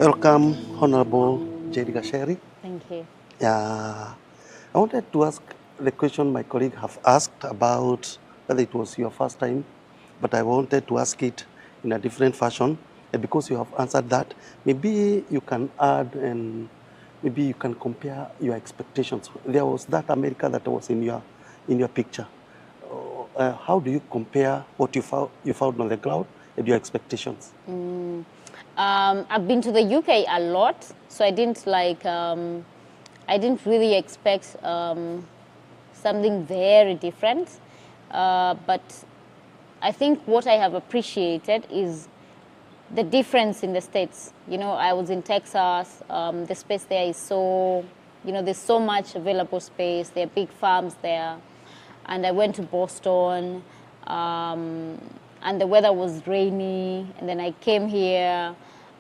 Welcome, Honorable Jerry. Thank you. I wanted to ask the question my colleague have asked about whether it was your first time, but I wanted to ask it in a different fashion. And because you have answered that, maybe you can add and maybe you can compare your expectations. There was that America that was in your picture. How do you compare what you found on the ground and your expectations? I've been to the UK a lot, so I didn't really expect something very different. But I think what I have appreciated is the difference in the states. You know, I was in Texas. The space there is so, there's so much available space. There are big farms there. And I went to Boston, and the weather was rainy. And then I came here,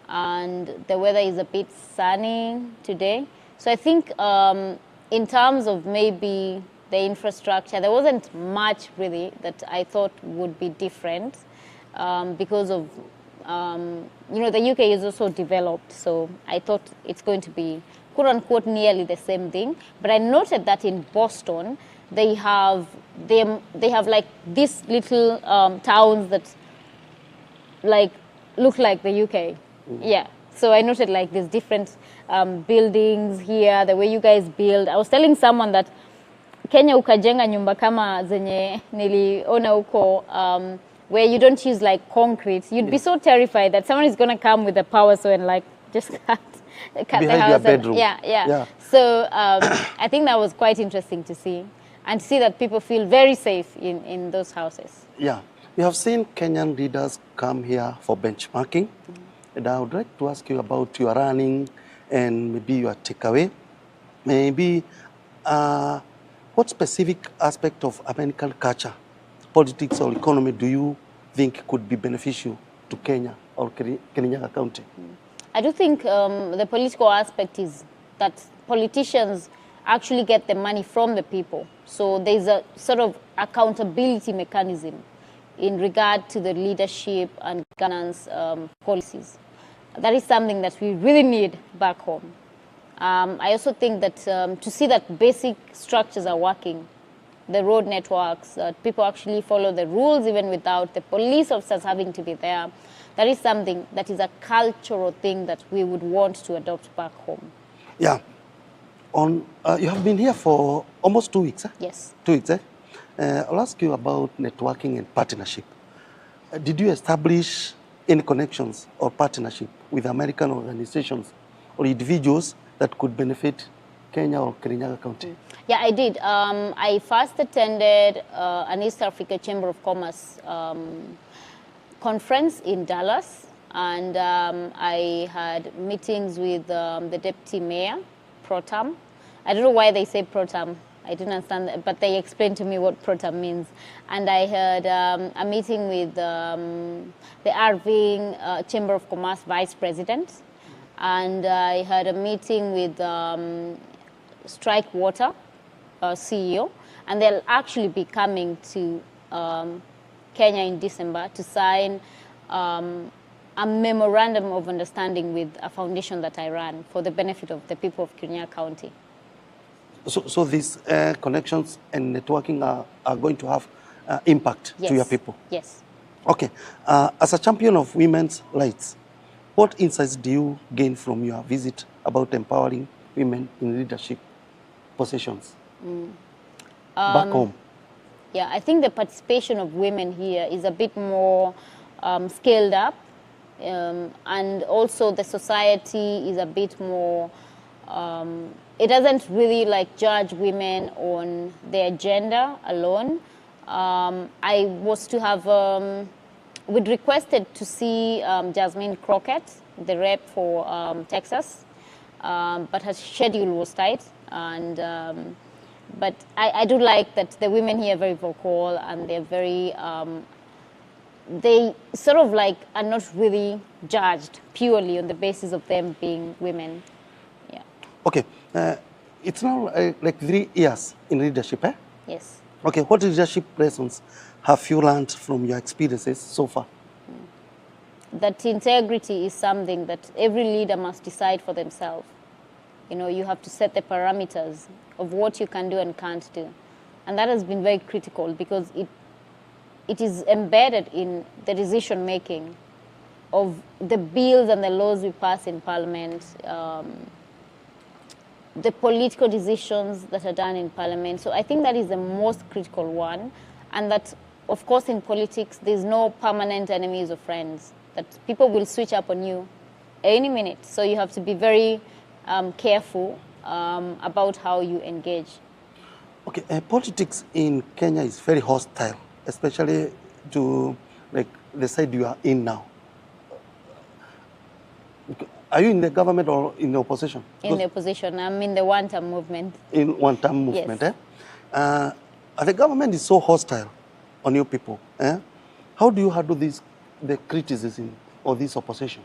and the weather is a bit sunny today. So I think in terms of maybe the infrastructure, there wasn't much really that I thought would be different because of, the UK is also developed. So I thought it's going to be, quote unquote, nearly the same thing. But I noted that in Boston, they have like these little towns that look like the UK. Yeah. So I noted like there's different buildings here, the way you guys build. I was telling someone that Kenya ukajenga nyumba kama zenye niliona huko, where you don't use like concrete. You'd be so terrified that someone is going to come with a power saw and like just cut Behind the house. your bedroom. Yeah. So I think that was quite interesting to see. And see that people feel very safe in those houses. Yeah, we have seen Kenyan leaders come here for benchmarking. And I would like to ask you about your running and maybe your takeaway. Maybe what specific aspect of American culture, politics or economy do you think could be beneficial to Kenya or Kirinyaga County? I do think the political aspect is that politicians actually get the money from the people. So there's a sort of accountability mechanism in regard to the leadership and governance policies. That is something that we really need back home. I also think that to see that basic structures are working, the road networks, people actually follow the rules even without the police officers having to be there. That is something that is a cultural thing that we would want to adopt back home. Yeah. You have been here for almost 2 weeks, eh? Yes. 2 weeks, eh? I'll ask you about networking and partnership. Did you establish any connections or partnership with American organizations or individuals that could benefit Kenya or Kirinyaga County? Yeah, I did. I first attended an East Africa Chamber of Commerce conference in Dallas, and I had meetings with the deputy mayor, Pro-Tem. I don't know why they say Pro-Tem. I didn't understand that, but they explained to me what Pro-Tem means. And I had a meeting with the Irving Chamber of Commerce Vice President. And I had a meeting with Strike Water CEO. And they'll actually be coming to Kenya in December to sign a memorandum of understanding with a foundation that I ran for the benefit of the people of Kirinyaga County. So these connections and networking are going to have impact to your people? Yes. Okay. As a champion of women's rights, what insights do you gain from your visit about empowering women in leadership positions back home? Yeah, I think the participation of women here is a bit more scaled up. And also the society is a bit more, it doesn't really like judge women on their gender alone. I was to have, we'd requested to see Jasmine Crockett, the rep for Texas, but her schedule was tight. And, but I do like that the women here are very vocal and they're very, they sort of like are not really judged purely on the basis of them being women. Yeah. Okay. It's now like 3 years in leadership, eh? Yes. Okay. What leadership lessons have you learned from your experiences so far? that integrity is something that every leader must decide for themselves. You know, you have to set the parameters of what you can do and can't do. And that has been very critical because it is embedded in the decision making of the bills and the laws we pass in Parliament, the political decisions that are done in Parliament. So I think that is the most critical one. And that, of course, in politics, there's no permanent enemies or friends, that people will switch up on you any minute. So you have to be very careful about how you engage. Okay, politics in Kenya is very hostile, especially to like the side you are in now. Are you in the government or in the opposition? In the opposition. I'm in the one-term movement. In one-term movement, yes. The government is so hostile on you people. How do you handle the criticism of this opposition?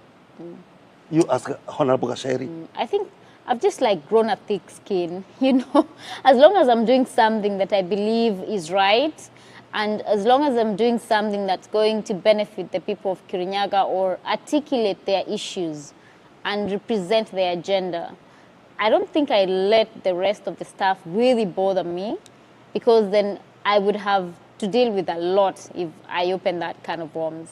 You as Honorable KIRINYAGA. I think I've just like grown a thick skin, you know. As long as I'm doing something that I believe is right, and as long as I'm doing something that's going to benefit the people of Kirinyaga or articulate their issues and represent their agenda, I don't think I let the rest of the stuff really bother me, because then I would have to deal with a lot if I open that kind of worms.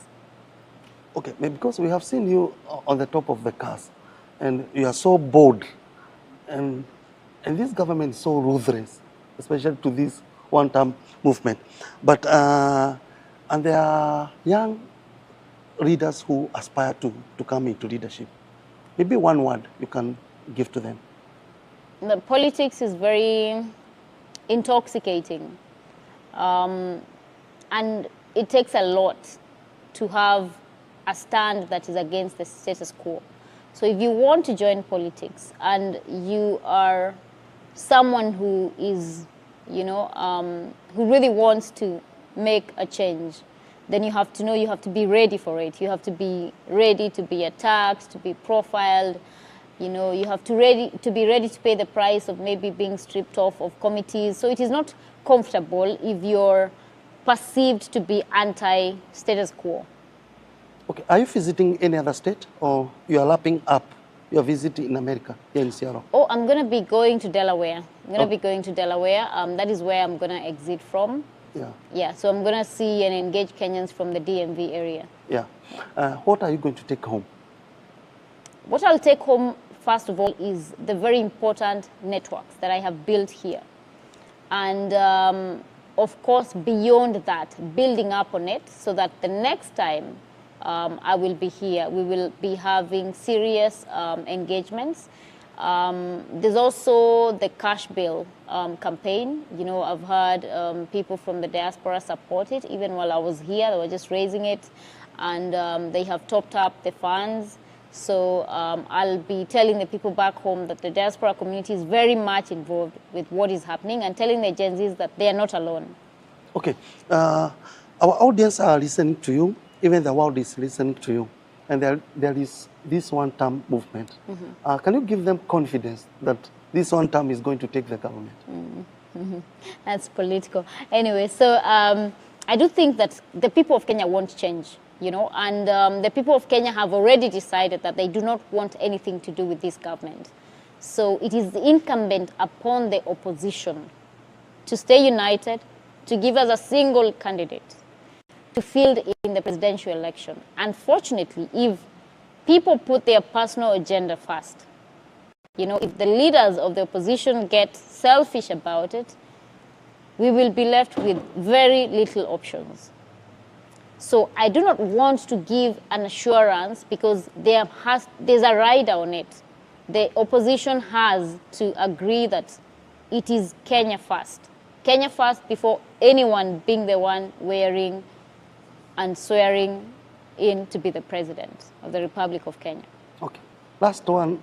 Okay, because we have seen you on the top of the cars, and you are so bold, and this government is so ruthless, especially to this one-term movement. But and there are young leaders who aspire to come into leadership. Maybe one word you can give to them. The politics is very intoxicating, and it takes a lot to have a stand that is against the status quo. So if you want to join politics and you are someone who is, you know, who really wants to make a change, then you have to know you have to be ready for it. You have to be ready to be attacked, to be profiled. You know, you have to be ready to pay the price of maybe being stripped off of committees. So it is not comfortable if you're perceived to be anti-status quo. Okay, are you visiting any other state, or you are lapping up your visit in America, here in Seattle? Oh, I'm going to be going to Delaware. I'm going to be going to Delaware. That is where I'm going to exit from. Yeah. Yeah, so I'm going to see and engage Kenyans from the DMV area. Yeah. What are you going to take home? What I'll take home, first of all, is the very important networks that I have built here. And of course, beyond that, building up on it so that the next time I will be here, we will be having serious engagements. There's also the cash bill campaign. You know, I've heard people from the diaspora support it. Even while I was here, they were just raising it, and they have topped up the funds. So I'll be telling the people back home that the diaspora community is very much involved with what is happening, and telling the Gen Zs that they are not alone. Okay. Our audience are listening to you. Even the world is listening to you. And there is this one-term movement. Mm-hmm. Can you give them confidence that this one-term is going to take the government? Mm-hmm. That's political. Anyway, so I do think that the people of Kenya want change, you know, and the people of Kenya have already decided that they do not want anything to do with this government. So it is incumbent upon the opposition to stay united, to give us a single candidate to field in the presidential election. Unfortunately, if people put their personal agenda first, you know, if the leaders of the opposition get selfish about it, we will be left with very little options. So I do not want to give an assurance, because there's a rider on it. The opposition has to agree that it is Kenya first. Kenya first before anyone being the one wearing and swearing in to be the president of the Republic of Kenya. Okay. Last one,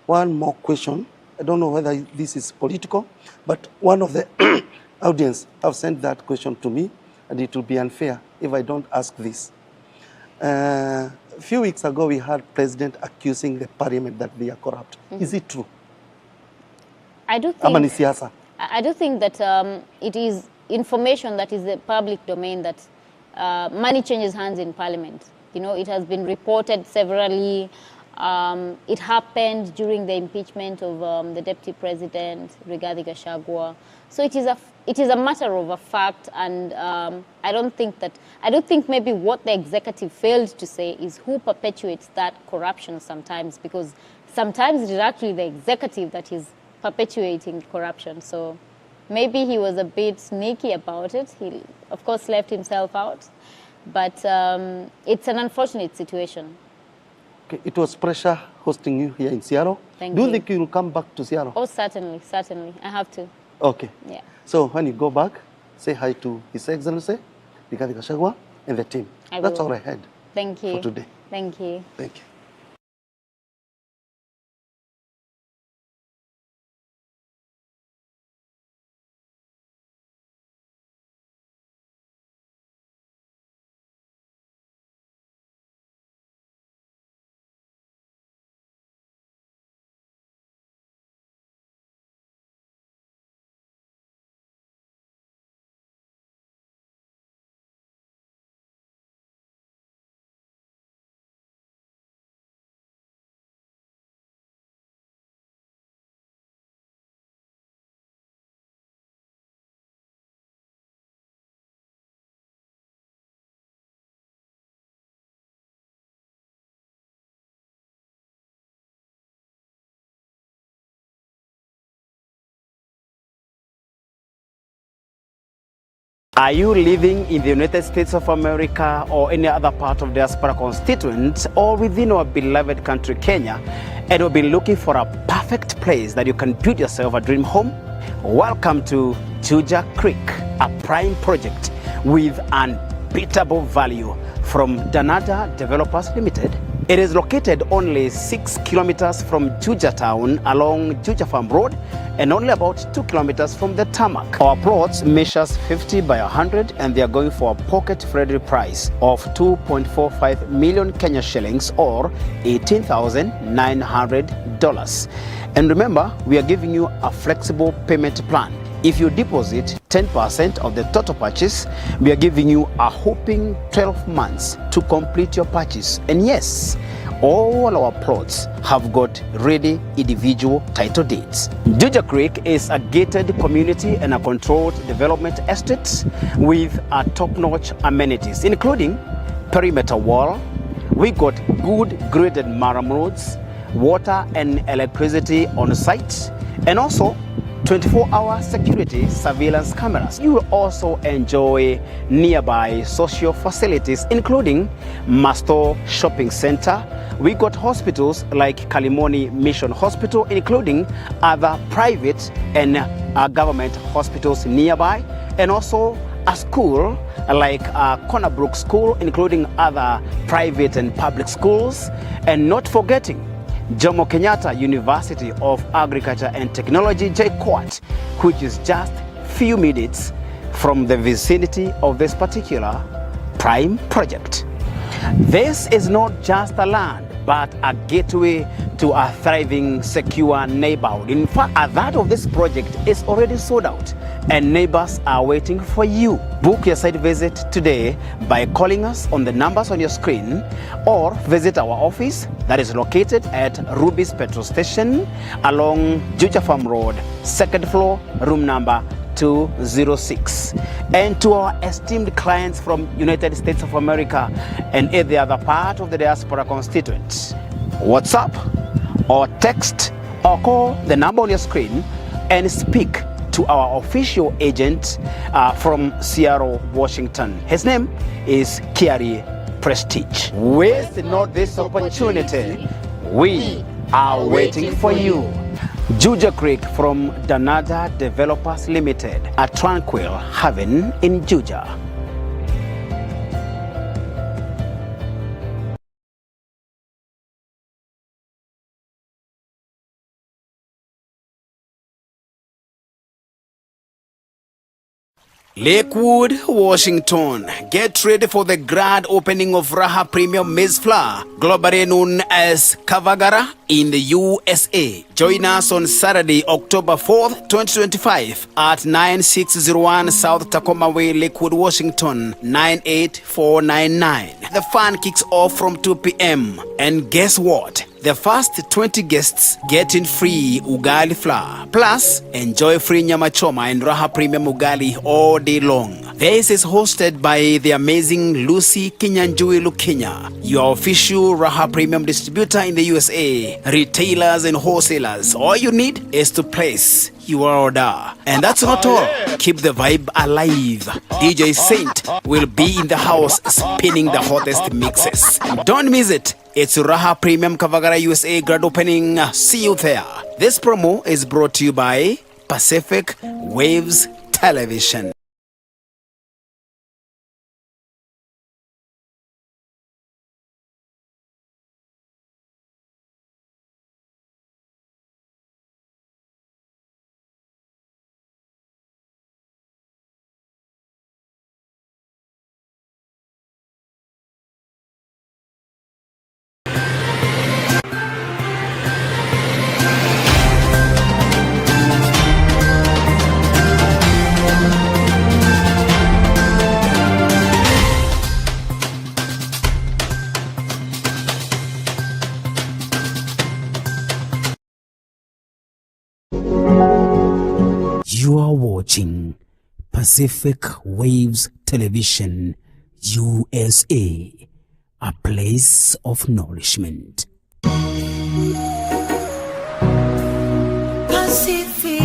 one more question. I don't know whether this is political, but one of the audience have sent that question to me, and it will be unfair if I don't ask this. A few weeks ago, we had President accusing the parliament that they are corrupt. Mm-hmm. Is it true? I do think that it is information that is the public domain, that money changes hands in parliament. You know, it has been reported severally. It happened during the impeachment of the Deputy President, Rigathi Gachagua. So it is a matter of a fact, and I don't think maybe what the executive failed to say is who perpetuates that corruption sometimes, because sometimes it is actually the executive that is perpetuating corruption. So maybe he was a bit sneaky about it. He, of course, left himself out, but it's an unfortunate situation. Okay, it was pressure hosting you here in Seattle. Thank Do you. you think you will come back to Seattle? Oh, certainly, certainly. I have to. Okay. Yeah. So when you go back, say hi to His Excellency, Rigathi Gachagua, and the team. That's all I had. Thank you. For today. Thank you. Thank you. Are you living in the United States of America or any other part of diaspora constituent or within our beloved country Kenya, and you've been looking for a perfect place that you can build yourself a dream home? Welcome to Juja Creek, a prime project with unbeatable value from Danada Developers Limited. It is located only 6 kilometers from Juja town along Juja Farm Road and only about 2 kilometers from the tarmac. Our plots measures 50 by 100 and they are going for a pocket-friendly price of 2.45 million Kenya shillings or $18,900. And remember, we are giving you a flexible payment plan. If you deposit 10% of the total purchase, we are giving you a whopping 12 months to complete your purchase. And yes, all our plots have got ready individual title deeds. Juja Creek is a gated community and a controlled development estate with a top-notch amenities, including perimeter wall. We got good graded murram roads, water and electricity on site, and also 24-hour security surveillance cameras. You will also enjoy nearby social facilities, including Masto Shopping Center. We got hospitals like Kalimoni Mission Hospital, including other private and government hospitals nearby, and also a school like Cornerbrook School, including other private and public schools, and not forgetting Jomo Kenyatta University of Agriculture and Technology, JKUAT, which is just few minutes from the vicinity of this particular prime project. This is not just a land, but a gateway to a thriving, secure neighborhood. In fact, a third of this project is already sold out and neighbors are waiting for you. Book your site visit today by calling us on the numbers on your screen or visit our office that is located at Ruby's Petrol Station along Juja Farm Road, second floor, room number 206. And to our esteemed clients from United States of America and every other part of the diaspora constituent, WhatsApp or text or call the number on your screen and speak to our official agent from Seattle, Washington. His name is Kiri Prestige. Waste not this opportunity. We are waiting for you. Juja Creek from Danada Developers Limited, a tranquil haven in Juja. Lakewood, Washington. Get ready for the grand opening of Raha Premium Maize Flour, globally known as Kavagara in the USA. Join us on Saturday, October 4th, 2025 at 9601 South Tacoma Way, Lakewood, Washington, 98499. The fun kicks off from 2 p.m. And guess what? The first 20 guests get in free ugali flour. Plus, enjoy free nyama choma and Raha Premium ugali all day long. This is hosted by the amazing Lucy Kinyanjui Lukenya, your official Raha Premium distributor in the USA, retailers and wholesalers. All you need is to place your order. And that's not all. Keep the vibe alive. DJ Saint will be in the house spinning the hottest mixes. Don't miss it. It's Raha Premium Kavagara USA grand opening. See you there. This promo is brought to you by Pacific Waves Television. You are watching Pacific Waves Television USA, a place of nourishment. Pacific